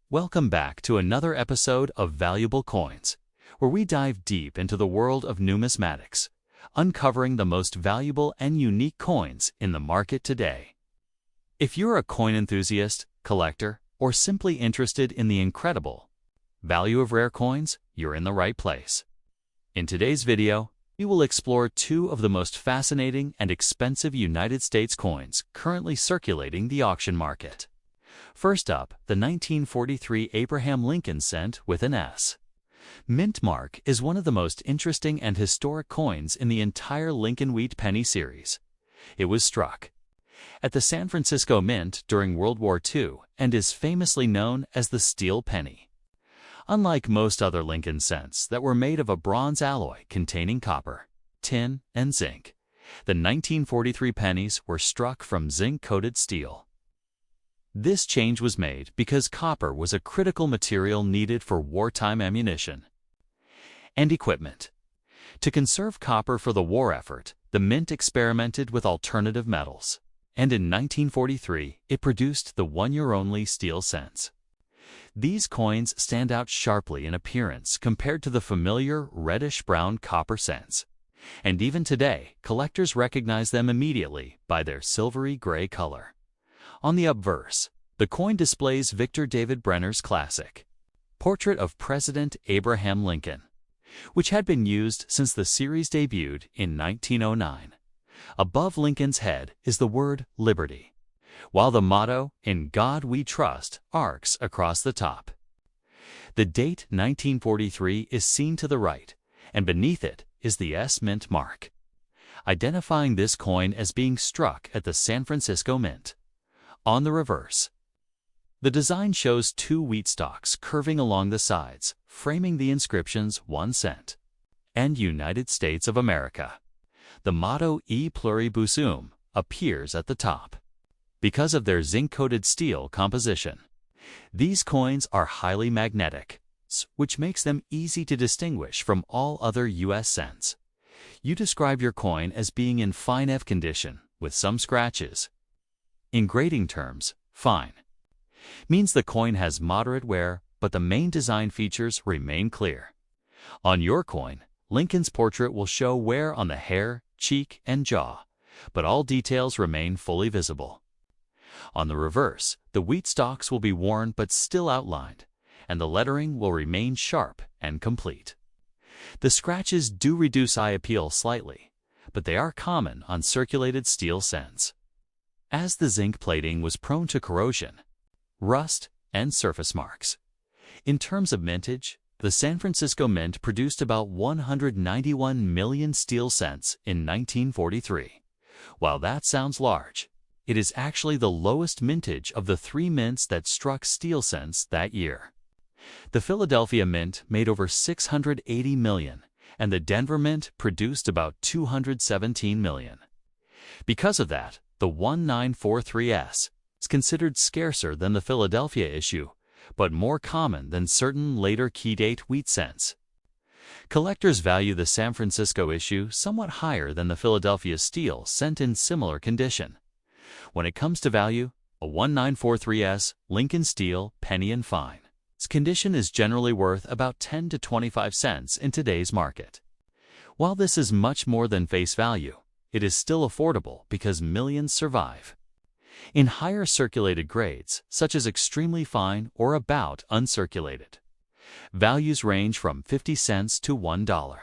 Welcome back to another episode of Valuable Coins, where we dive deep into the world of numismatics, uncovering the most valuable and unique coins in the market today. If you're a coin enthusiast, collector, or simply interested in the incredible value of rare coins, you're in the right place. In today's video, we will explore two of the most fascinating and expensive United States coins currently circulating the auction market. First up, the 1943 Abraham Lincoln cent with an S. Mint mark is one of the most interesting and historic coins in the entire Lincoln Wheat penny series. It was struck at the San Francisco Mint during World War II and is famously known as the steel penny. Unlike most other Lincoln cents that were made of a bronze alloy containing copper, tin, and zinc, the 1943 pennies were struck from zinc-coated steel. This change was made because copper was a critical material needed for wartime ammunition and equipment. To conserve copper for the war effort, the Mint experimented with alternative metals, and in 1943 it produced the one-year-only steel cents. These coins stand out sharply in appearance compared to the familiar reddish-brown copper cents, and even today, collectors recognize them immediately by their silvery gray color. On the obverse, the coin displays Victor David Brenner's classic portrait of President Abraham Lincoln, which had been used since the series debuted in 1909. Above Lincoln's head is the word Liberty, while the motto, "In God We Trust," arcs across the top. The date 1943 is seen to the right, and beneath it is the S Mint mark, identifying this coin as being struck at the San Francisco Mint. On the reverse, the design shows two wheat stalks curving along the sides, framing the inscriptions 1 cent and United States of America. The motto E Pluribus Unum appears at the top. Because of their zinc-coated steel composition, these coins are highly magnetic, which makes them easy to distinguish from all other U.S. cents. You describe your coin as being in fine F condition, with some scratches. In grading terms, fine means the coin has moderate wear, but the main design features remain clear. On your coin, Lincoln's portrait will show wear on the hair, cheek, and jaw, but all details remain fully visible. On the reverse, the wheat stalks will be worn but still outlined, and the lettering will remain sharp and complete. The scratches do reduce eye appeal slightly, but they are common on circulated steel cents. As the zinc plating was prone to corrosion, rust, and surface marks. In terms of mintage, the San Francisco Mint produced about 191 million steel cents in 1943. While that sounds large, it is actually the lowest mintage of the three mints that struck steel cents that year. The Philadelphia Mint made over 680 million, and the Denver Mint produced about 217 million. Because of that, the 1943S is considered scarcer than the Philadelphia issue, but more common than certain later key-date wheat cents. Collectors value the San Francisco issue somewhat higher than the Philadelphia steel cent in similar condition. When it comes to value, a 1943S Lincoln Steel penny and fine its condition is generally worth about 10 to 25 cents in today's market. While this is much more than face value, it is still affordable because millions survive. In higher circulated grades, such as extremely fine or about uncirculated, values range from 50 cents to $1.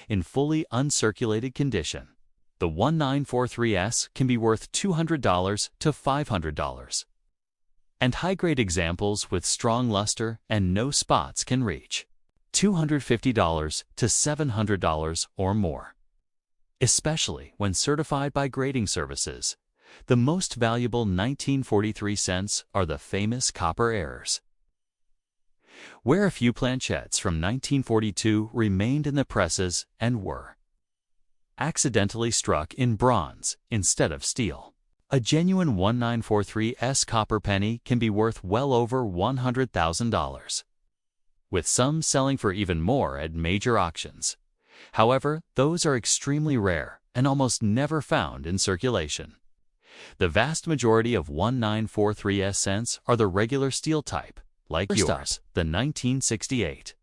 In fully uncirculated condition, the 1943S can be worth $200 to $500. And high-grade examples with strong luster and no spots can reach $250 to $700 or more. Especially when certified by grading services, the most valuable 1943 cents are the famous copper errors, where a few planchettes from 1942 remained in the presses and were accidentally struck in bronze instead of steel. A genuine 1943S copper penny can be worth well over $100,000, with some selling for even more at major auctions. However, those are extremely rare and almost never found in circulation. The vast majority of 1943S cents are the regular steel type, like yours. The 1968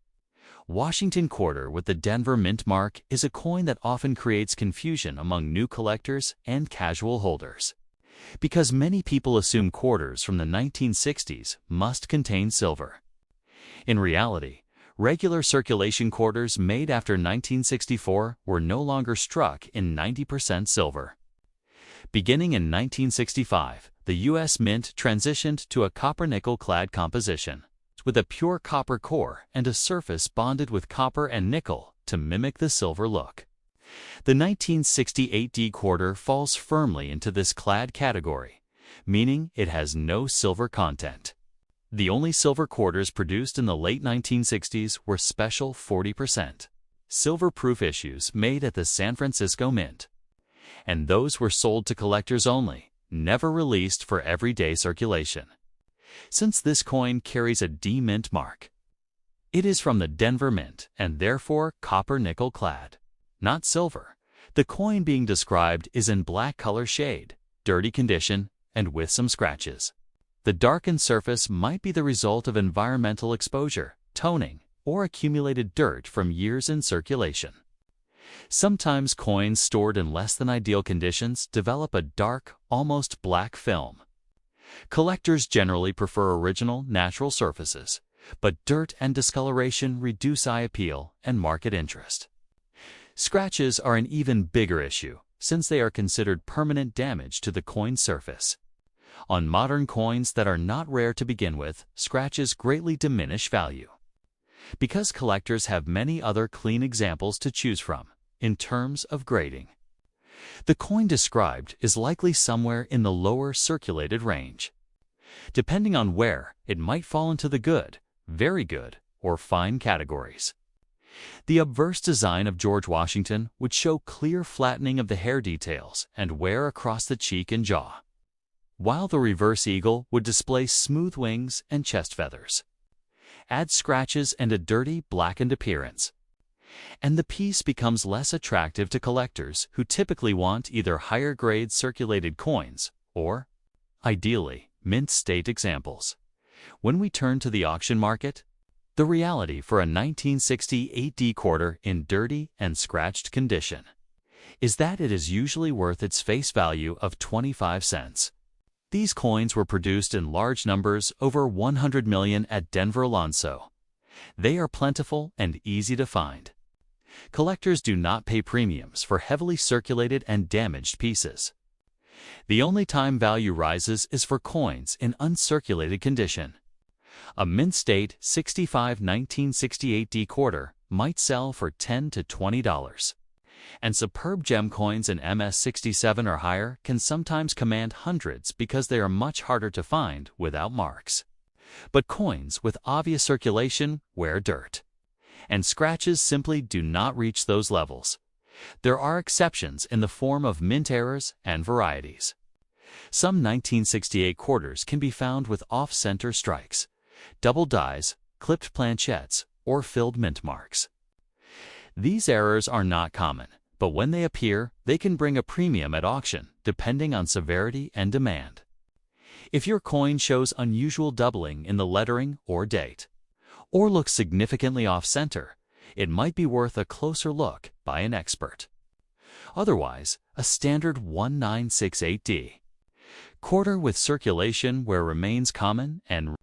Washington quarter with the Denver mint mark is a coin that often creates confusion among new collectors and casual holders, because many people assume quarters from the 1960s must contain silver. In reality, regular circulation quarters made after 1964 were no longer struck in 90% silver. Beginning in 1965, the U.S. Mint transitioned to a copper-nickel-clad composition, with a pure copper core and a surface bonded with copper and nickel to mimic the silver look. The 1968D quarter falls firmly into this clad category, meaning it has no silver content. The only silver quarters produced in the late 1960s were special 40% silver-proof issues made at the San Francisco Mint, and those were sold to collectors only, never released for everyday circulation. Since this coin carries a D mint mark, it is from the Denver Mint and therefore copper-nickel clad, not silver. The coin being described is in black color shade, dirty condition, and with some scratches. The darkened surface might be the result of environmental exposure, toning, or accumulated dirt from years in circulation. Sometimes coins stored in less than ideal conditions develop a dark, almost black film. Collectors generally prefer original, natural surfaces, but dirt and discoloration reduce eye appeal and market interest. Scratches are an even bigger issue, since they are considered permanent damage to the coin's surface. On modern coins that are not rare to begin with, scratches greatly diminish value, because collectors have many other clean examples to choose from in terms of grading. The coin described is likely somewhere in the lower circulated range. Depending on where, it might fall into the good, very good, or fine categories. The obverse design of George Washington would show clear flattening of the hair details and wear across the cheek and jaw, while the reverse eagle would display smooth wings and chest feathers. Add scratches and a dirty, blackened appearance, and the piece becomes less attractive to collectors who typically want either higher-grade circulated coins or, ideally, mint state examples. When we turn to the auction market, the reality for a 1968D quarter in dirty and scratched condition is that it is usually worth its face value of 25 cents. These coins were produced in large numbers, over 100 million at Denver Alonso. They are plentiful and easy to find. Collectors do not pay premiums for heavily circulated and damaged pieces. The only time value rises is for coins in uncirculated condition. A mint state 65 1968D quarter might sell for $10 to $20, and superb gem coins in MS67 or higher can sometimes command hundreds because they are much harder to find without marks. But coins with obvious circulation wear dirt, and scratches simply do not reach those levels. There are exceptions in the form of mint errors and varieties. Some 1968 quarters can be found with off-center strikes, double dies, clipped planchettes, or filled mint marks. These errors are not common, but when they appear, they can bring a premium at auction, depending on severity and demand. If your coin shows unusual doubling in the lettering or date, or looks significantly off-center, it might be worth a closer look by an expert. Otherwise, a standard 1968D quarter with circulation where remains common and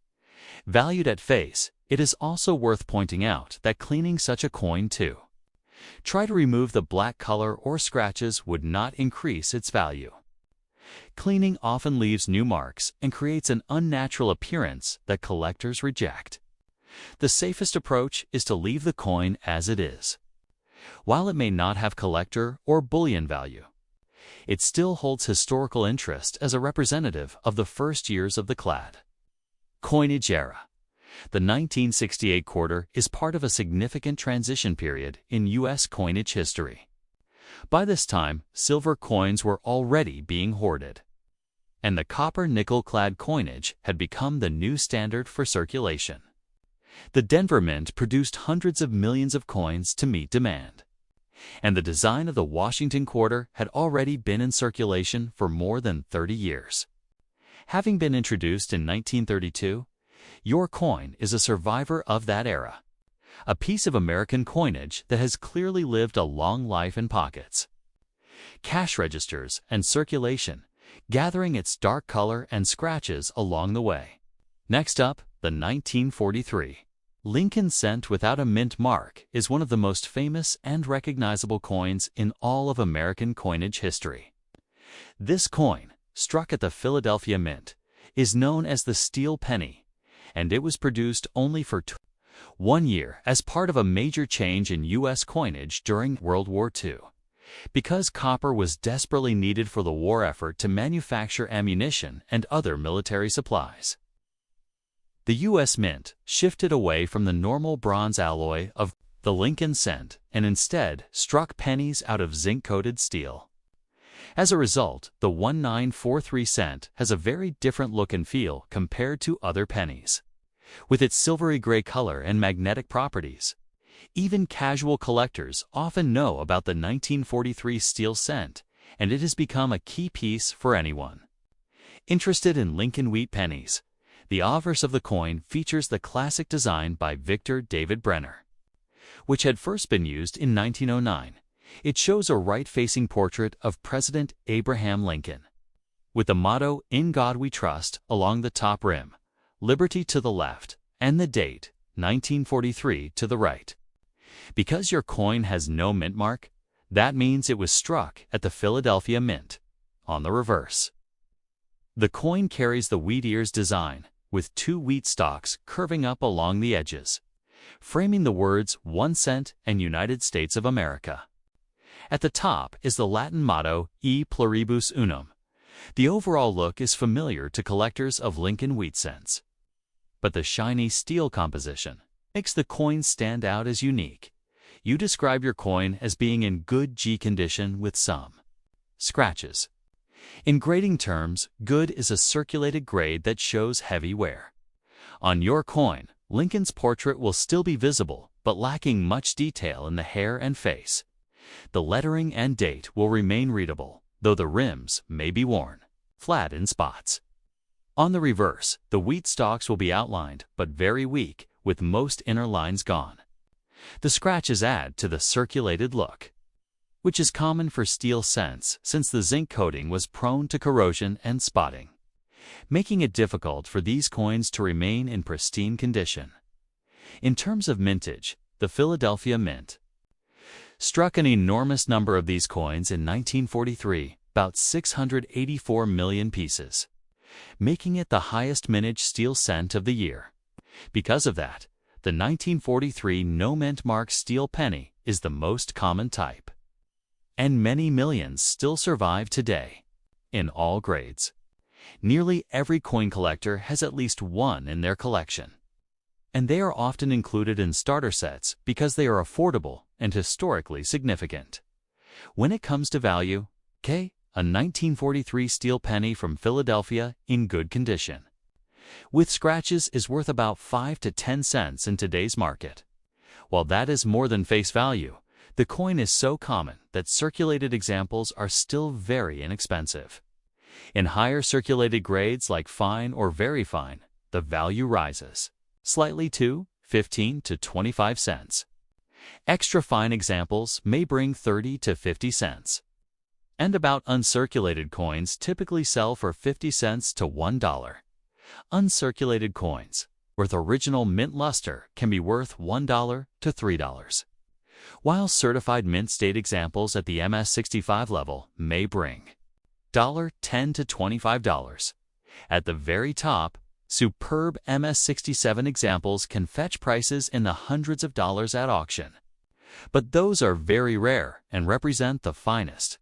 valued at face. It is also worth pointing out that cleaning such a coin too, try to remove the black color or scratches would not increase its value. Cleaning often leaves new marks and creates an unnatural appearance that collectors reject. The safest approach is to leave the coin as it is. While it may not have collector or bullion value, it still holds historical interest as a representative of the first years of the clad. Coinage era. The 1968 quarter is part of a significant transition period in U.S. coinage history. By this time, silver coins were already being hoarded, and the copper-nickel-clad coinage had become the new standard for circulation. The Denver Mint produced hundreds of millions of coins to meet demand, and the design of the Washington quarter had already been in circulation for more than 30 years. Having been introduced in 1932, Your coin is a survivor of that era, a piece of American coinage that has clearly lived a long life in pockets, cash registers, and circulation, gathering its dark color and scratches along the way. Next up, the 1943 Lincoln cent without a mint mark is one of the most famous and recognizable coins in all of American coinage history. This coin, struck at the Philadelphia Mint, is known as the steel penny, and it was produced only for 1 year as part of a major change in U.S. coinage during World War II. Because copper was desperately needed for the war effort to manufacture ammunition and other military supplies. The U.S. Mint shifted away from the normal bronze alloy of the Lincoln cent and instead struck pennies out of zinc-coated steel. As a result, the 1943 cent has a very different look and feel compared to other pennies. With its silvery gray color and magnetic properties, even casual collectors often know about the 1943 steel cent, and it has become a key piece for anyone interested in Lincoln wheat pennies. The obverse of the coin features the classic design by Victor David Brenner, which had first been used in 1909. It shows a right-facing portrait of President Abraham Lincoln, with the motto, "In God We Trust," along the top rim, liberty to the left, and the date, 1943, to the right. Because your coin has no mint mark, that means it was struck at the Philadelphia Mint, on the reverse. The coin carries the wheat ears design, with 2 wheat stalks curving up along the edges, framing the words 1 cent and United States of America. At the top is the Latin motto, E pluribus unum. The overall look is familiar to collectors of Lincoln wheat cents, but the shiny steel composition makes the coin stand out as unique. You describe your coin as being in good G condition with some scratches. In grading terms, good is a circulated grade that shows heavy wear. On your coin, Lincoln's portrait will still be visible, but lacking much detail in the hair and face. The lettering and date will remain readable, though the rims may be worn flat in spots. On the reverse, the wheat stalks will be outlined, but very weak, with most inner lines gone. The scratches add to the circulated look, which is common for steel cents since the zinc coating was prone to corrosion and spotting, making it difficult for these coins to remain in pristine condition. In terms of mintage, the Philadelphia Mint struck an enormous number of these coins in 1943, about 684 million pieces, making it the highest mintage steel cent of the year. Because of that, the 1943 no mint mark steel penny is the most common type, and many millions still survive today, in all grades. Nearly every coin collector has at least one in their collection, and they are often included in starter sets because they are affordable and historically significant. When it comes to value, a 1943 steel penny from Philadelphia in good condition, with scratches, is worth about 5 to 10 cents in today's market. While that is more than face value, the coin is so common that circulated examples are still very inexpensive. In higher circulated grades like fine or very fine, the value rises slightly to 15 to 25 cents. Extra fine examples may bring 30 to 50 cents. And about uncirculated coins typically sell for 50 cents to $1. Uncirculated coins with original mint luster can be worth $1 to $3, while certified mint state examples at the MS65 level may bring $10 to $25. At the very top, superb MS67 examples can fetch prices in the hundreds of dollars at auction. But those are very rare and represent the finest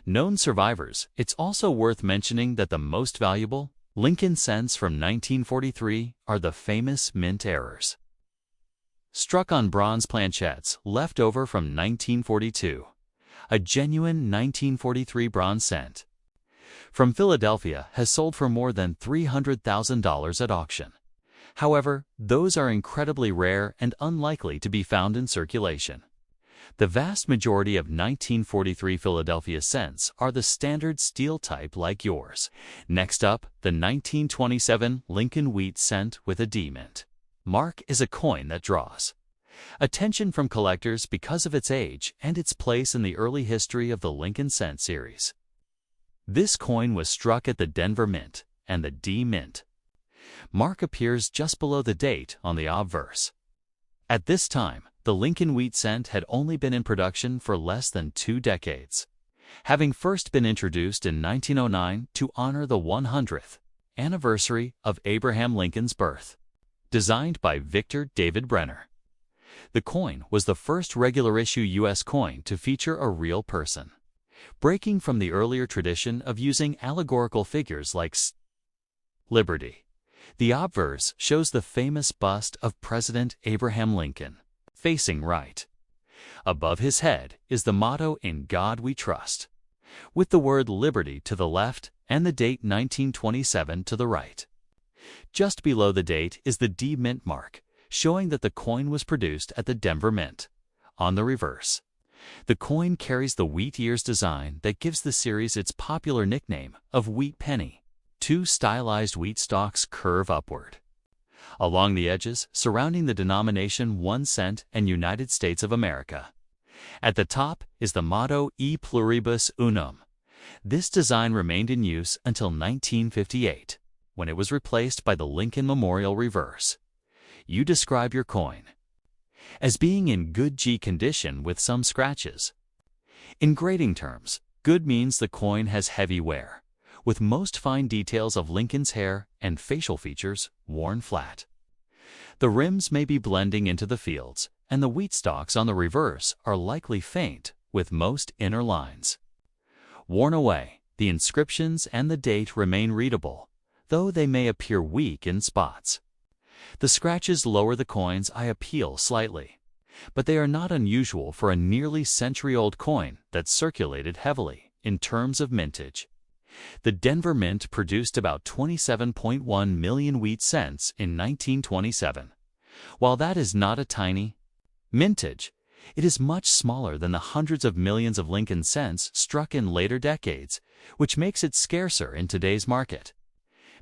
known survivors. It's also worth mentioning that the most valuable Lincoln cents from 1943 are the famous mint errors, struck on bronze planchettes left over from 1942, a genuine 1943 bronze cent from Philadelphia has sold for more than $300,000 at auction. However, those are incredibly rare and unlikely to be found in circulation. The vast majority of 1943 Philadelphia cents are the standard steel type like yours. Next up, the 1927 Lincoln Wheat cent with a D mint mark is a coin that draws attention from collectors because of its age and its place in the early history of the Lincoln cent series. This coin was struck at the Denver Mint, and the D mint mark appears just below the date on the obverse. At this time, the Lincoln Wheat cent had only been in production for less than 2 decades, having first been introduced in 1909 to honor the 100th anniversary of Abraham Lincoln's birth. Designed by Victor David Brenner, the coin was the first regular-issue U.S. coin to feature a real person, breaking from the earlier tradition of using allegorical figures like Liberty. The obverse shows the famous bust of President Abraham Lincoln, facing right. Above his head is the motto "In God We Trust," with the word Liberty to the left and the date 1927 to the right. Just below the date is the D mint mark, showing that the coin was produced at the Denver Mint. On the reverse, the coin carries the wheat ears design that gives the series its popular nickname of Wheat Penny. 2 stylized wheat stalks curve upward along the edges, surrounding the denomination 1 cent and United States of America. At the top is the motto E pluribus unum. This design remained in use until 1958, when it was replaced by the Lincoln Memorial reverse. You describe your coin as being in good G condition with some scratches. In grading terms, good means the coin has heavy wear, with most fine details of Lincoln's hair and facial features worn flat. The rims may be blending into the fields, and the wheat stalks on the reverse are likely faint, with most inner lines worn away. The inscriptions and the date remain readable, though they may appear weak in spots. The scratches lower the coin's eye appeal slightly, but they are not unusual for a nearly century-old coin that circulated heavily in terms of mintage. The Denver Mint produced about 27.1 million wheat cents in 1927. While that is not a tiny mintage, it is much smaller than the hundreds of millions of Lincoln cents struck in later decades, which makes it scarcer in today's market.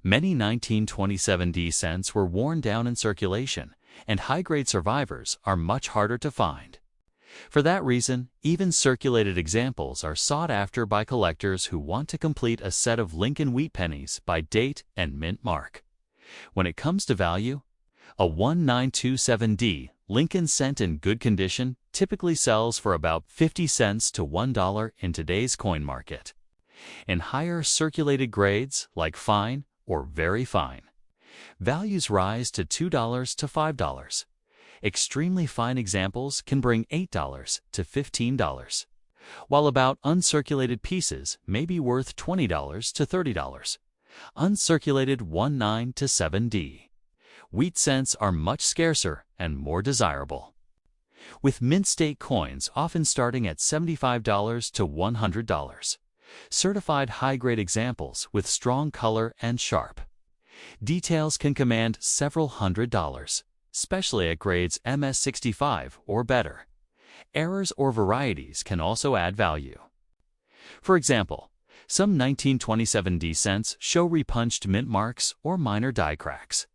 Many 1927 D cents were worn down in circulation, and high-grade survivors are much harder to find. For that reason, even circulated examples are sought after by collectors who want to complete a set of Lincoln wheat pennies by date and mint mark. When it comes to value, a 1927D Lincoln cent in good condition typically sells for about 50 cents to $1 in today's coin market. In higher circulated grades, like fine or very fine, values rise to $2 to $5. Extremely fine examples can bring $8 to $15, while about uncirculated pieces may be worth $20 to $30. Uncirculated 19 to 7D wheat cents are much scarcer and more desirable, with mint state coins often starting at $75 to $100. Certified high-grade examples with strong color and sharp details can command several $100s, especially at grades MS65 or better. Errors or varieties can also add value. For example, some 1927 D cents show repunched mint marks or minor die cracks.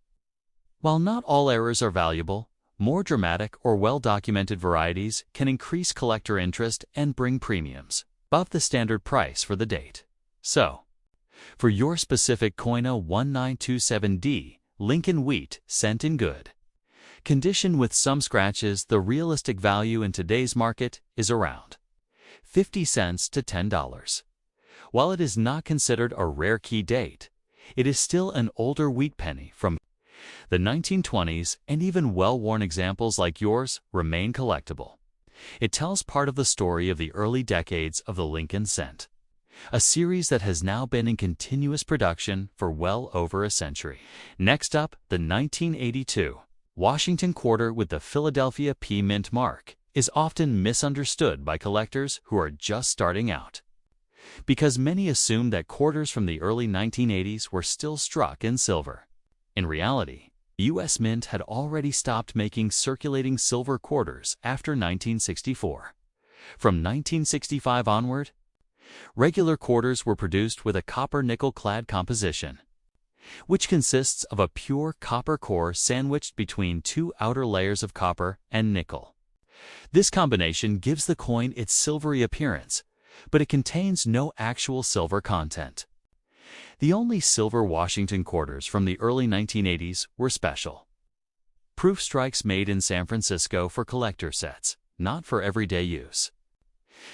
While not all errors are valuable, more dramatic or well-documented varieties can increase collector interest and bring premiums above the standard price for the date. So, for your specific Coina 1927D Lincoln Wheat cent in good condition with some scratches, the realistic value in today's market is around 50 cents to $10. While it is not considered a rare key date, it is still an older wheat penny from the 1920s, and even well-worn examples like yours remain collectible. It tells part of the story of the early decades of the Lincoln cent, a series that has now been in continuous production for well over a century. Next up, the 1982 Washington quarter with the Philadelphia P mint mark is often misunderstood by collectors who are just starting out, because many assume that quarters from the early 1980s were still struck in silver. In reality, the U.S. Mint had already stopped making circulating silver quarters after 1964. From 1965 onward, regular quarters were produced with a copper-nickel-clad composition, which consists of a pure copper core sandwiched between two outer layers of copper and nickel. This combination gives the coin its silvery appearance, but it contains no actual silver content. The only silver Washington quarters from the early 1980s were special proof strikes made in San Francisco for collector sets, not for everyday use.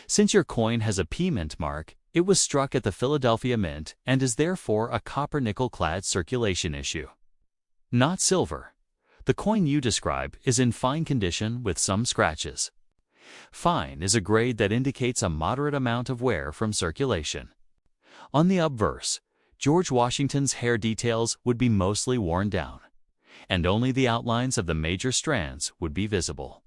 Since your coin has a P Mint mark, it was struck at the Philadelphia Mint and is therefore a copper-nickel-clad circulation issue. Not silver. The coin you describe is in fine condition with some scratches. Fine is a grade that indicates a moderate amount of wear from circulation. On the obverse, George Washington's hair details would be mostly worn down, and only the outlines of the major strands would be visible.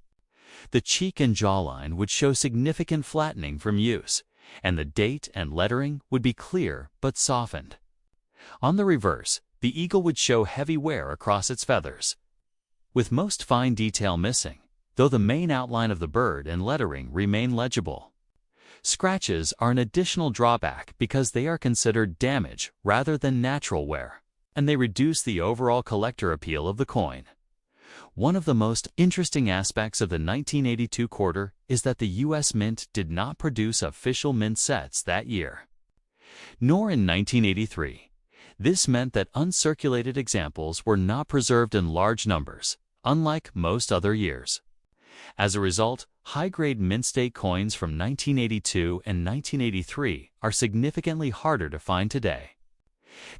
The cheek and jawline would show significant flattening from use, and the date and lettering would be clear but softened. On the reverse, the eagle would show heavy wear across its feathers, with most fine detail missing, though the main outline of the bird and lettering remain legible. Scratches are an additional drawback because they are considered damage rather than natural wear, and they reduce the overall collector appeal of the coin. One of the most interesting aspects of the 1982 quarter is that the U.S. Mint did not produce official mint sets that year, nor in 1983. This meant that uncirculated examples were not preserved in large numbers, unlike most other years. As a result, high-grade mint state coins from 1982 and 1983 are significantly harder to find today.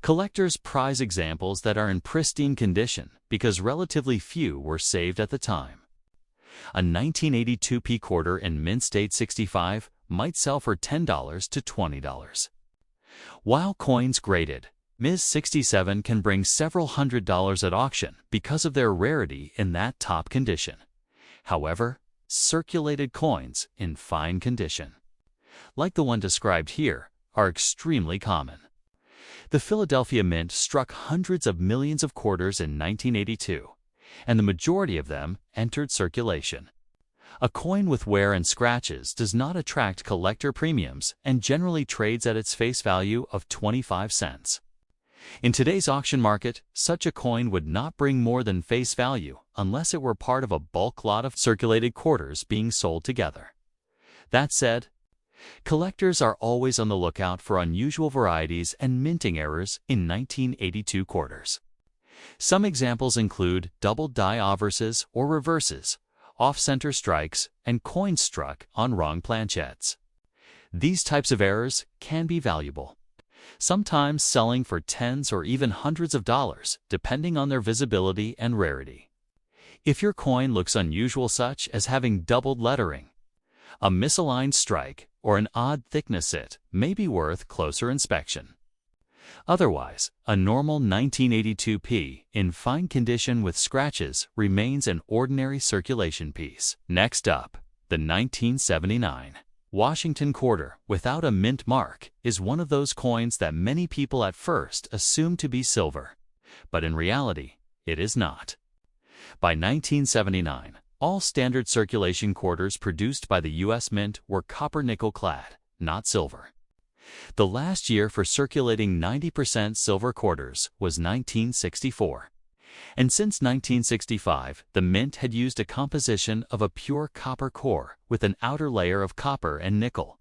Collectors prize examples that are in pristine condition because relatively few were saved at the time. A 1982 P quarter in mint state 65 might sell for $10 to $20. While coins graded Ms. 67 can bring several $100s at auction because of their rarity in that top condition. However, circulated coins in fine condition, like the one described here, are extremely common. The Philadelphia Mint struck hundreds of millions of quarters in 1982, and the majority of them entered circulation. A coin with wear and scratches does not attract collector premiums and generally trades at its face value of 25 cents. In today's auction market, such a coin would not bring more than face value unless it were part of a bulk lot of circulated quarters being sold together. That said, collectors are always on the lookout for unusual varieties and minting errors in 1982 quarters. Some examples include double die obverses or reverses, off-center strikes, and coins struck on wrong planchettes. These types of errors can be valuable, sometimes selling for tens or even hundreds of dollars, depending on their visibility and rarity. If your coin looks unusual, such as having doubled lettering, a misaligned strike, or an odd thickness, it may be worth closer inspection. Otherwise, a normal 1982 P in fine condition with scratches remains an ordinary circulation piece. Next up, the 1979 Washington quarter without a mint mark is one of those coins that many people at first assume to be silver, but in reality, it is not. By 1979, all standard circulation quarters produced by the U.S. Mint were copper-nickel clad, not silver. The last year for circulating 90% silver quarters was 1964. And since 1965, the Mint had used a composition of a pure copper core with an outer layer of copper and nickel.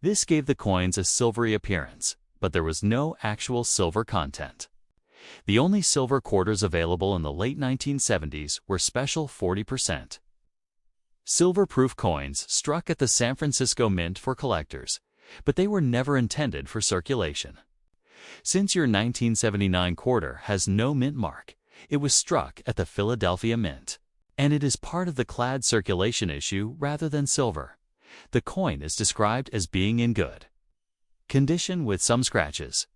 This gave the coins a silvery appearance, but there was no actual silver content. The only silver quarters available in the late 1970s were special 40% silver-proof coins struck at the San Francisco Mint for collectors, but they were never intended for circulation. Since your 1979 quarter has no mint mark, it was struck at the Philadelphia Mint, and it is part of the clad circulation issue rather than silver. The coin is described as being in good condition with some scratches.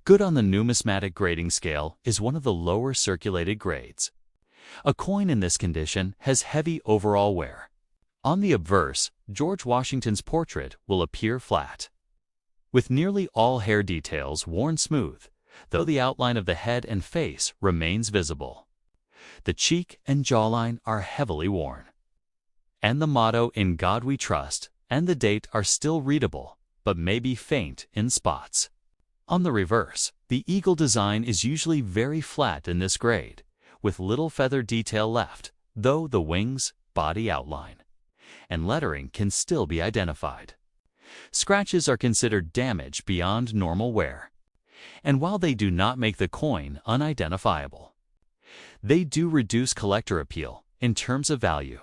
Good on the numismatic grading scale is one of the lower circulated grades. A coin in this condition has heavy overall wear. On the obverse, George Washington's portrait will appear flat, with nearly all hair details worn smooth, though the outline of the head and face remains visible. The cheek and jawline are heavily worn, and the motto "In God We Trust" and the date are still readable, but may be faint in spots. On the reverse, the eagle design is usually very flat in this grade, with little feather detail left, though the wings, body outline, and lettering can still be identified. Scratches are considered damage beyond normal wear, and while they do not make the coin unidentifiable, they do reduce collector appeal in terms of value.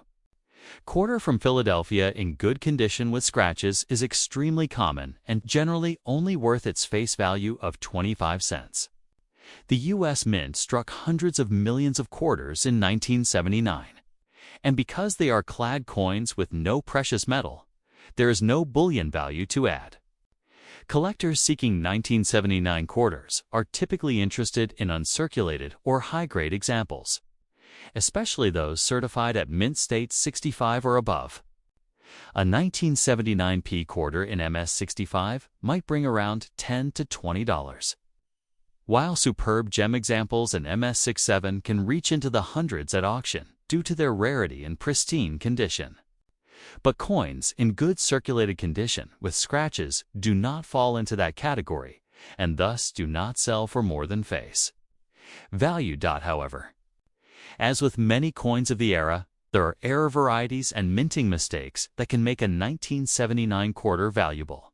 Quarter from Philadelphia in good condition with scratches is extremely common and generally only worth its face value of 25 cents. The U.S. Mint struck hundreds of millions of quarters in 1979, and because they are clad coins with no precious metal, there is no bullion value to add. Collectors seeking 1979 quarters are typically interested in uncirculated or high-grade examples, especially those certified at Mint State 65 or above. A 1979 P quarter in MS 65 might bring around $10 to $20, while superb gem examples in MS 67 can reach into the hundreds at auction due to their rarity and pristine condition. But coins in good circulated condition with scratches do not fall into that category and thus do not sell for more than face value. However, as with many coins of the era, there are error varieties and minting mistakes that can make a 1979 quarter valuable.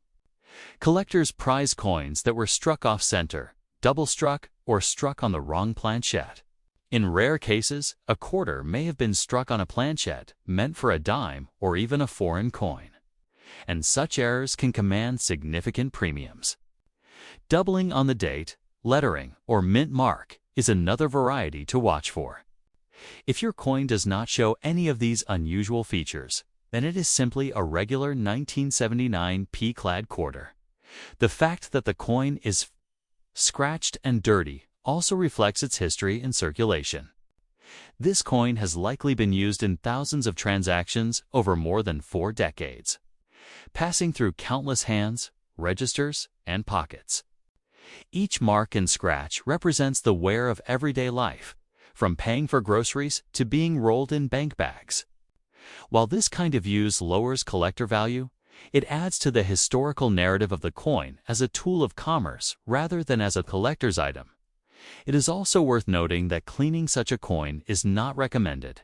Collectors prize coins that were struck off-center, double-struck, or struck on the wrong planchette. In rare cases, a quarter may have been struck on a planchette meant for a dime or even a foreign coin, and such errors can command significant premiums. Doubling on the date, lettering, or mint mark is another variety to watch for. If your coin does not show any of these unusual features, then it is simply a regular 1979 P-clad quarter. The fact that the coin is scratched and dirty also reflects its history in circulation. This coin has likely been used in thousands of transactions over more than 4 decades, passing through countless hands, registers, and pockets. Each mark and scratch represents the wear of everyday life, from paying for groceries to being rolled in bank bags. While this kind of use lowers collector value, it adds to the historical narrative of the coin as a tool of commerce rather than as a collector's item. It is also worth noting that cleaning such a coin is not recommended.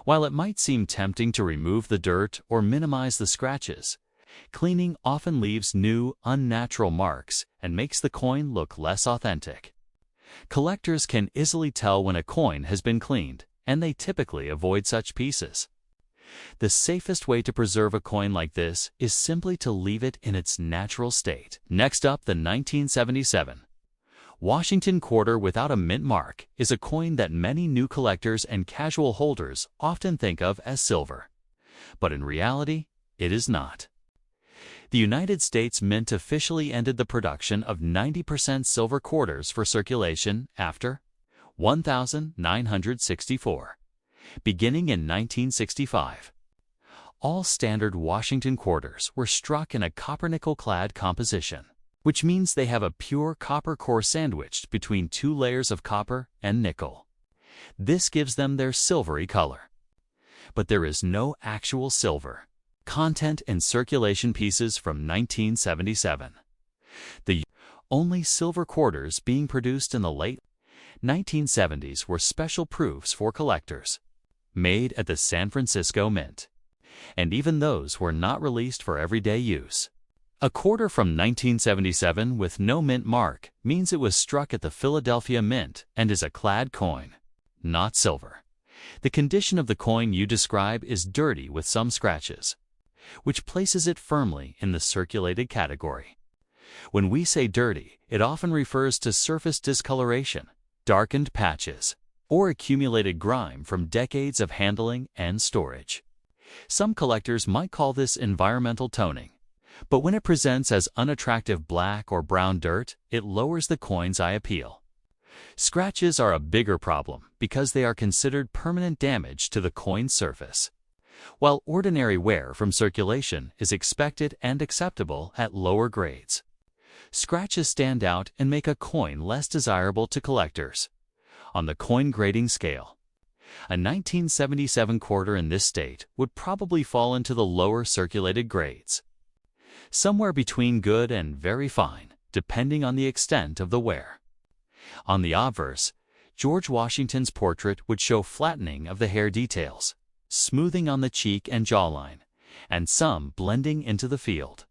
While it might seem tempting to remove the dirt or minimize the scratches, cleaning often leaves new, unnatural marks and makes the coin look less authentic. Collectors can easily tell when a coin has been cleaned, and they typically avoid such pieces. The safest way to preserve a coin like this is simply to leave it in its natural state. Next up, the 1977 Washington quarter without a mint mark is a coin that many new collectors and casual holders often think of as silver, but in reality, it is not. The United States Mint officially ended the production of 90% silver quarters for circulation after 1964, beginning in 1965. All standard Washington quarters were struck in a copper-nickel-clad composition, which means they have a pure copper core sandwiched between 2 layers of copper and nickel. This gives them their silvery color. But there is no actual silver content in circulation pieces from 1977. The only silver quarters being produced in the late 1970s were special proofs for collectors, made at the San Francisco Mint, and even those were not released for everyday use. A quarter from 1977 with no mint mark means it was struck at the Philadelphia Mint and is a clad coin, not silver. The condition of the coin you describe is dirty with some scratches, which places it firmly in the circulated category. When we say dirty, it often refers to surface discoloration, darkened patches, or accumulated grime from decades of handling and storage. Some collectors might call this environmental toning, but when it presents as unattractive black or brown dirt, it lowers the coin's eye appeal. Scratches are a bigger problem because they are considered permanent damage to the coin's surface, while ordinary wear from circulation is expected and acceptable at lower grades. Scratches stand out and make a coin less desirable to collectors. On the coin grading scale, A 1977 quarter in this state would probably fall into the lower circulated grades, somewhere between good and very fine, depending on the extent of the wear. On the obverse, George Washington's portrait would show flattening of the hair details, smoothing on the cheek and jawline, and some blending into the field.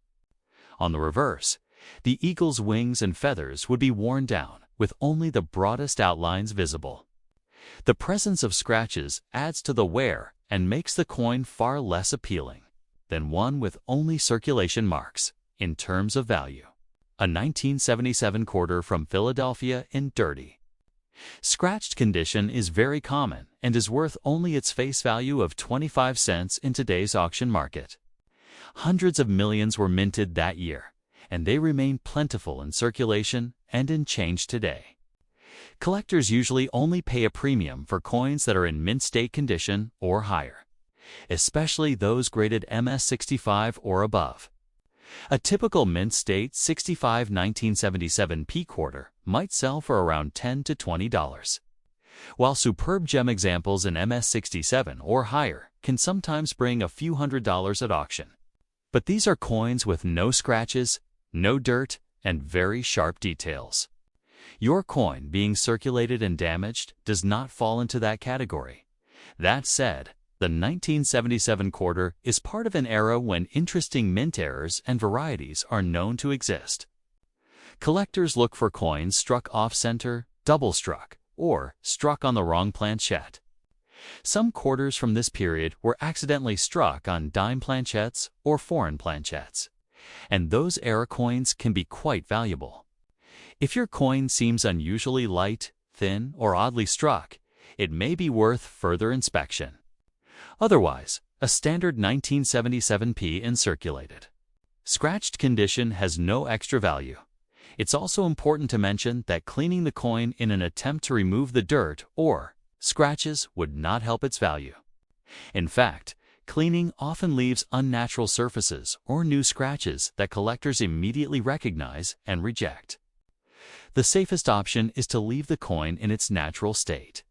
On the reverse, the eagle's wings and feathers would be worn down, with only the broadest outlines visible. The presence of scratches adds to the wear and makes the coin far less appealing than one with only circulation marks in terms of value. A 1977 quarter from Philadelphia in dirty, scratched condition is very common and is worth only its face value of 25 cents in today's auction market. Hundreds of millions were minted that year, and they remain plentiful in circulation and in change today. Collectors usually only pay a premium for coins that are in mint state condition or higher, especially those graded MS65 or above. A typical mint state 65 1977 P quarter might sell for around $10 to $20, while superb gem examples in MS67 or higher can sometimes bring a few $100s at auction. But these are coins with no scratches, no dirt, and very sharp details. Your coin being circulated and damaged does not fall into that category. That said, the 1977 quarter is part of an era when interesting mint errors and varieties are known to exist. Collectors look for coins struck off-center, double-struck, or struck on the wrong planchette. Some quarters from this period were accidentally struck on dime planchettes or foreign planchettes, and those era coins can be quite valuable. If your coin seems unusually light, thin, or oddly struck, it may be worth further inspection. Otherwise, a standard 1977 P in circulated, scratched condition has no extra value. It's also important to mention that cleaning the coin in an attempt to remove the dirt or scratches would not help its value. In fact, cleaning often leaves unnatural surfaces or new scratches that collectors immediately recognize and reject. The safest option is to leave the coin in its natural state.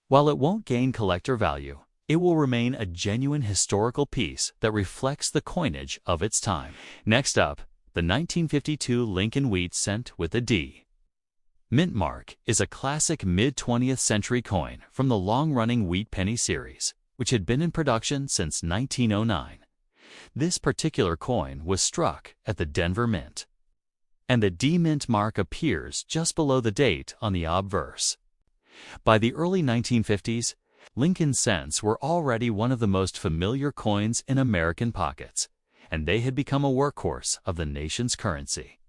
While it won't gain collector value, it will remain a genuine historical piece that reflects the coinage of its time. Next up, the 1952 Lincoln Wheat Cent with a D. Mint mark is a classic mid-20th century coin from the long-running wheat penny series, which had been in production since 1909. This particular coin was struck at the Denver Mint, and the D mint mark appears just below the date on the obverse. By the early 1950s, Lincoln cents were already one of the most familiar coins in American pockets, and they had become a workhorse of the nation's currency.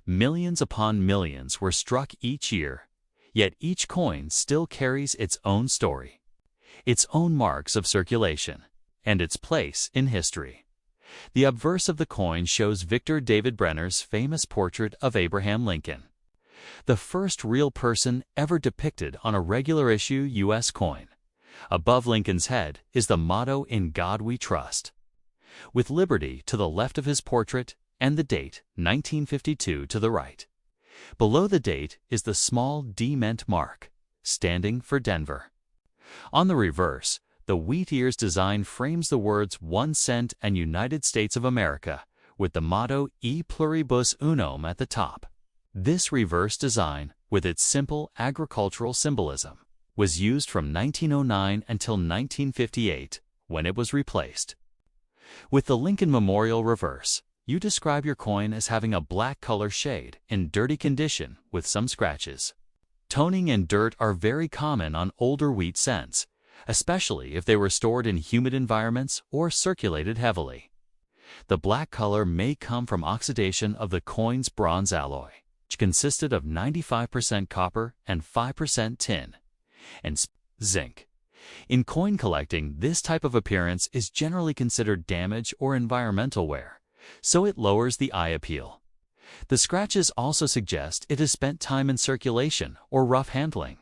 Millions upon millions were struck each year, yet each coin still carries its own story, its own marks of circulation, and its place in history. The obverse of the coin shows Victor David Brenner's famous portrait of Abraham Lincoln, the first real person ever depicted on a regular issue U.S. coin. Above Lincoln's head is the motto "In God We Trust," with liberty to the left of his portrait and the date 1952 to the right. Below the date is the small D mint mark, standing for Denver. On the reverse, the wheat ears design frames the words 1 cent and United States of America, with the motto E pluribus unum at the top. This reverse design, with its simple agricultural symbolism, was used from 1909 until 1958, when it was replaced. With the Lincoln Memorial reverse, you describe your coin as having a black color shade in dirty condition with some scratches. Toning and dirt are very common on older wheat cents, especially if they were stored in humid environments or circulated heavily. The black color may come from oxidation of the coin's bronze alloy, which consisted of 95% copper and 5% tin, and zinc. In coin collecting, this type of appearance is generally considered damage or environmental wear, so it lowers the eye appeal. The scratches also suggest it has spent time in circulation or rough handling.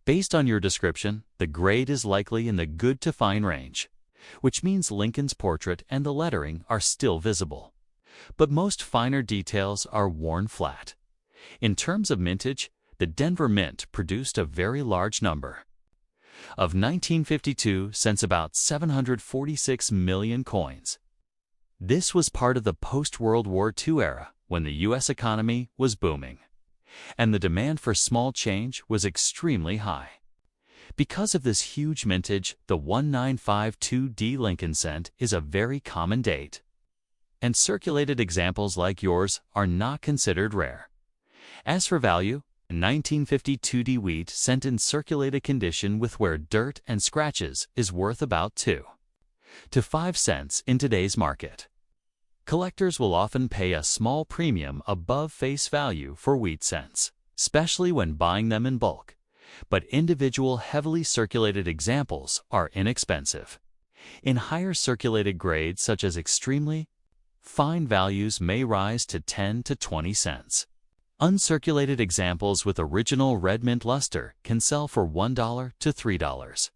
Based on your description, the grade is likely in the good to fine range, which means Lincoln's portrait and the lettering are still visible. But most finer details are worn flat. In terms of mintage, the Denver Mint produced a very large number. Of 1952 sent about 746 million coins. This was part of the post-World War II era when the U.S. economy was booming, and the demand for small change was extremely high. Because of this huge mintage, the 1952D Lincoln cent is a very common date, and circulated examples like yours are not considered rare. As for value, 1952D wheat cent in circulated condition with wear, dirt, and scratches is worth about 2 to 5 cents in today's market. Collectors will often pay a small premium above face value for wheat cents, especially when buying them in bulk, but individual heavily circulated examples are inexpensive. In higher circulated grades such as extremely fine, values may rise to 10 to 20 cents. Uncirculated examples with original red mint luster can sell for $1 to $3,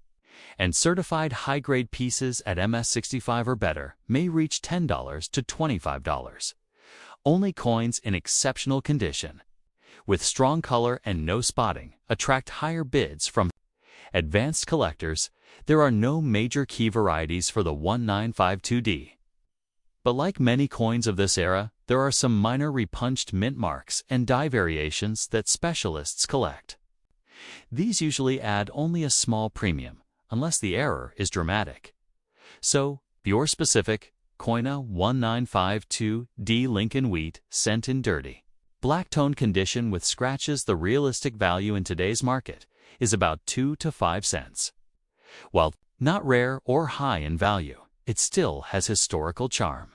and certified high-grade pieces at MS65 or better may reach $10 to $25. Only coins in exceptional condition, with strong color and no spotting, attract higher bids from advanced collectors. There are no major key varieties for the 1952D. But like many coins of this era, there are some minor repunched mint marks and die variations that specialists collect. These usually add only a small premium, unless the error is dramatic. So, your specific Coina 1952D Lincoln wheat cent in dirty black tone condition with scratches, the realistic value in today's market is about 2 to 5 cents. While not rare or high in value, it still has historical charm,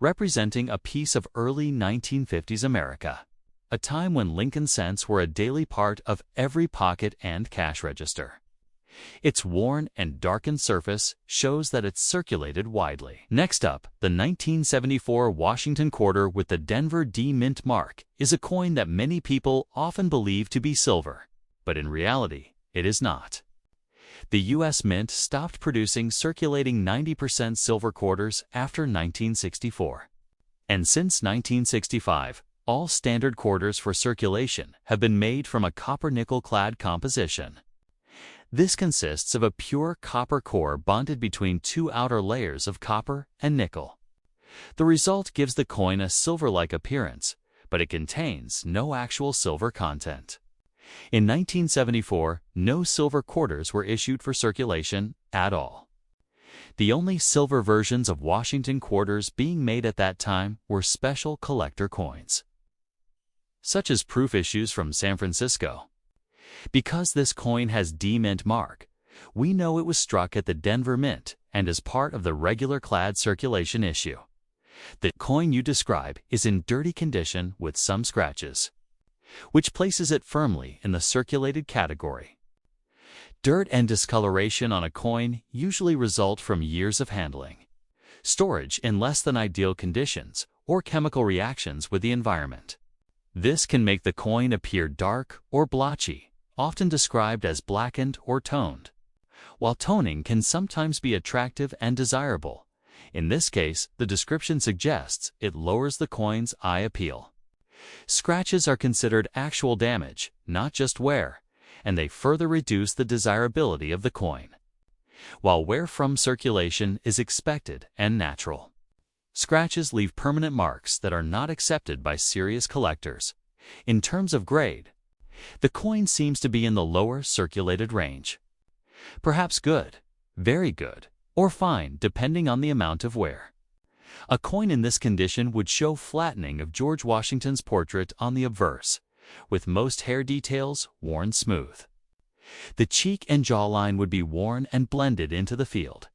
representing a piece of early 1950s America, a time when Lincoln cents were a daily part of every pocket and cash register. Its worn and darkened surface shows that it's circulated widely. Next up, the 1974 Washington quarter with the Denver D Mint mark is a coin that many people often believe to be silver, but in reality, it is not. The U.S. Mint stopped producing circulating 90% silver quarters after 1964. And since 1965, all standard quarters for circulation have been made from a copper-nickel-clad composition. This consists of a pure copper core bonded between two outer layers of copper and nickel. The result gives the coin a silver-like appearance, but it contains no actual silver content. In 1974, no silver quarters were issued for circulation at all. The only silver versions of Washington quarters being made at that time were special collector coins, such as proof issues from San Francisco. Because this coin has D Mint mark, we know it was struck at the Denver Mint and is part of the regular clad circulation issue. The coin you describe is in dirty condition with some scratches, which places it firmly in the circulated category. Dirt and discoloration on a coin usually result from years of handling, storage in less than ideal conditions, or chemical reactions with the environment. This can make the coin appear dark or blotchy, often described as blackened or toned. While toning can sometimes be attractive and desirable, in this case, the description suggests it lowers the coin's eye appeal. Scratches are considered actual damage, not just wear, and they further reduce the desirability of the coin. While wear from circulation is expected and natural, scratches leave permanent marks that are not accepted by serious collectors. In terms of grade, the coin seems to be in the lower circulated range. Perhaps good, very good, or fine depending on the amount of wear. A coin in this condition would show flattening of George Washington's portrait on the obverse, with most hair details worn smooth. The cheek and jawline would be worn and blended into the field.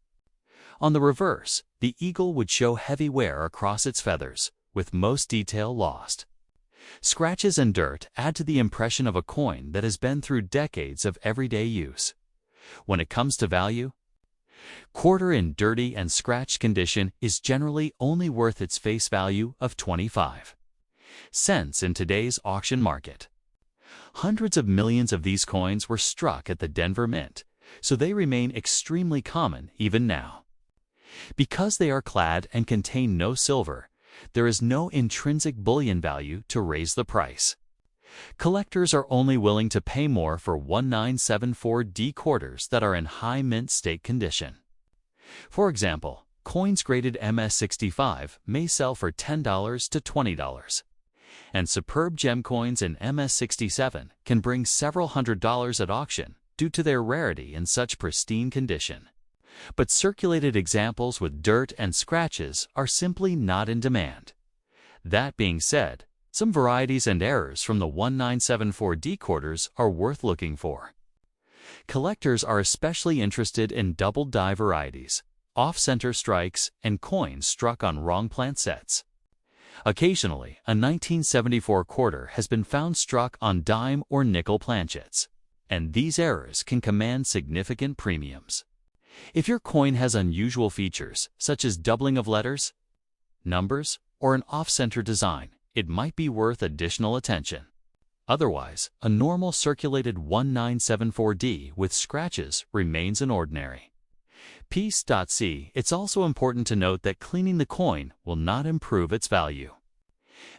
On the reverse, the eagle would show heavy wear across its feathers, with most detail lost. Scratches and dirt add to the impression of a coin that has been through decades of everyday use. When it comes to value, quarter in dirty and scratched condition is generally only worth its face value of 25 cents in today's auction market. Hundreds of millions of these coins were struck at the Denver Mint, so they remain extremely common even now. Because they are clad and contain no silver, there is no intrinsic bullion value to raise the price. Collectors are only willing to pay more for 1974D quarters that are in high mint state condition. For example, coins graded MS-65 may sell for $10 to $20, and superb gem coins in MS-67 can bring several $100s at auction due to their rarity in such pristine condition. But circulated examples with dirt and scratches are simply not in demand. That being said, some varieties and errors from the 1974D quarters are worth looking for. Collectors are especially interested in double die varieties, off-center strikes, and coins struck on wrong plant sets. Occasionally, a 1974 quarter has been found struck on dime or nickel planchets, and these errors can command significant premiums. If your coin has unusual features, such as doubling of letters, numbers, or an off-center design, it might be worth additional attention. Otherwise, a normal circulated 1974D with scratches remains an ordinary piece. It's also important to note that cleaning the coin will not improve its value.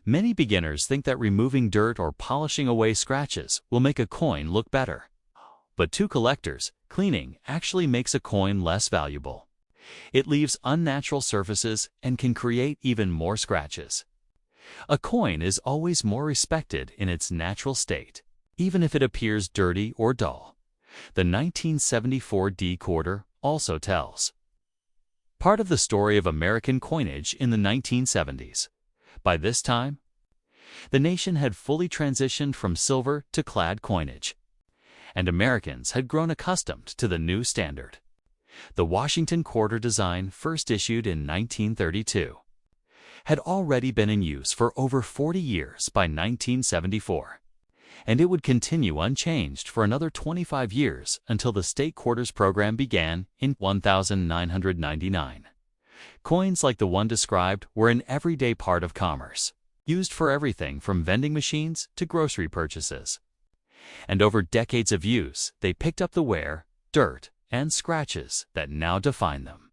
Many beginners think that removing dirt or polishing away scratches will make a coin look better. But to collectors, cleaning actually makes a coin less valuable. It leaves unnatural surfaces and can create even more scratches. A coin is always more respected in its natural state, even if it appears dirty or dull. The 1974D quarter also tells part of the story of American coinage in the 1970s. By this time, the nation had fully transitioned from silver to clad coinage, and Americans had grown accustomed to the new standard. The Washington quarter design, first issued in 1932, had already been in use for over 40 years by 1974, and it would continue unchanged for another 25 years until the state quarters program began in 1999. Coins like the one described were an everyday part of commerce, used for everything from vending machines to grocery purchases. And over decades of use, they picked up the wear, dirt, and scratches that now define them.